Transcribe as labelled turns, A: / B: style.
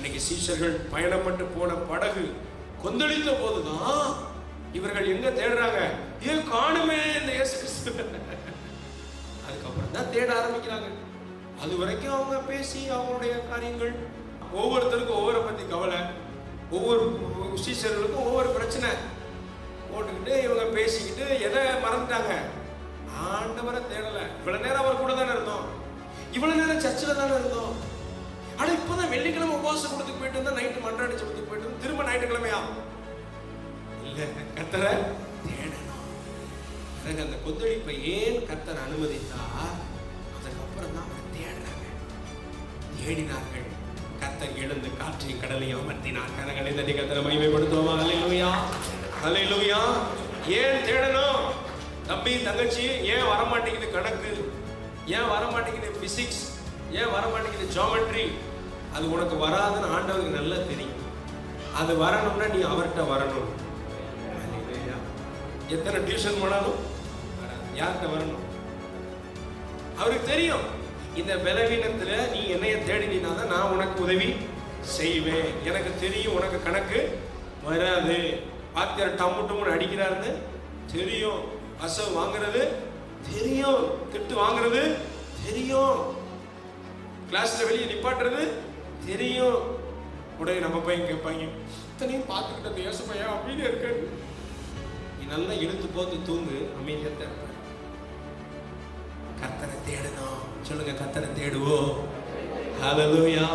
A: அன்னைக்கு சீஷர்கள் பயணப்பட்டு போன படகு கொந்தளித்த போதுதான் இவர்கள் எங்க தேடுறாங்க, ஏன் காணுமே இந்த இயேசு கிறிஸ்து. அதுக்கப்புறம் தான் தேட ஆரம்பிக்கிறாங்க. அது வரைக்கும் அவங்க பேசி அவங்களுடைய காரியங்கள், ஒவ்வொருத்தருக்கும் ஒவ்வொரு பத்தி கவலை, ஒவ்வொரு சீஷர்களுக்கும் ஒவ்வொரு பிரச்சனை போட்டுக்கிட்டு இவங்க பேசிக்கிட்டு எதை மறந்துட்டாங்க, ஆண்டவரை தேடல. இவ்வளவு நேரம் அவர் கூட தானே இருந்தோம், இவ்வளவு நேரம் சர்ச்சில் தானே இருந்தோம். ஆனா இப்பதான் வெள்ளிக்கிழமை உபவாசம் கொடுத்துக்கு போயிட்டு இருந்தா, நைட்டு மன்றாடி ஜெபத்துக்கு போயிட்டு இருந்தா, திரும்ப ஞாயிற்றுக்கிழமையா இல்ல, கர்த்தரை தேடணும். அந்த கொந்தளிப்பை ஏன் கர்த்தர் அனுமதித்தார்? அதுக்கப்புறம் தான் அவரை தேடுறாங்க. தேடினார்கள். கர்த்தர் எழுந்து காற்றையும் கடலையும் அமர்த்தினார். கரங்களை தட்டி கர்த்தரை மகிமைப்படுத்துவோமா? ஹல்லேலூயா, ஹல்லேலூயா. ஏன் தேடணும்? தம்பி தங்கச்சி, ஏன் வரமாட்டேங்குது கணக்கு, ஏன் வரமாட்டேங்குது பிசிக்ஸ், ஏன் வரமாட்டேங்குது ஜியோமெட்ரி? அது உனக்கு வராதுன்னு ஆண்டவருக்கு நல்லா தெரியும். அது வரணும்னா நீ அவர்கிட்ட வரணும். எத்தனை டியூஷன் போனாலும் யார்கிட்ட வரணும்? அவருக்கு தெரியும். இந்த பலவீனத்துல நீ என்னைய தேடினா தான் நான் உனக்கு உதவி செய்வேன். எனக்கு தெரியும் உனக்கு கணக்கு வராது. வாத்தியார் டம்மு டம்முன்னு அடிக்கிறாருன்னு தெரியும், அசவு வாங்குறது தெரியும், திட்டு வாங்குறது தெரியும், கிளாஸ்ல வெளியே நிப்பாட்டுறது தெரியும். உடனே நம்ம பையன் கேட்பாங்க, இத்தனையும் பார்த்துக்கிட்ட அந்த யோசு பையன் அமைதியா இருக்க. நீ நல்லா இழுத்து போத்து தூங்கு, அமைதியா தான் இருப்ப. கர்த்தரை தேடணும். சொல்லுங்க, கர்த்தரை தேடுவோம். ஹல்லேலூயா.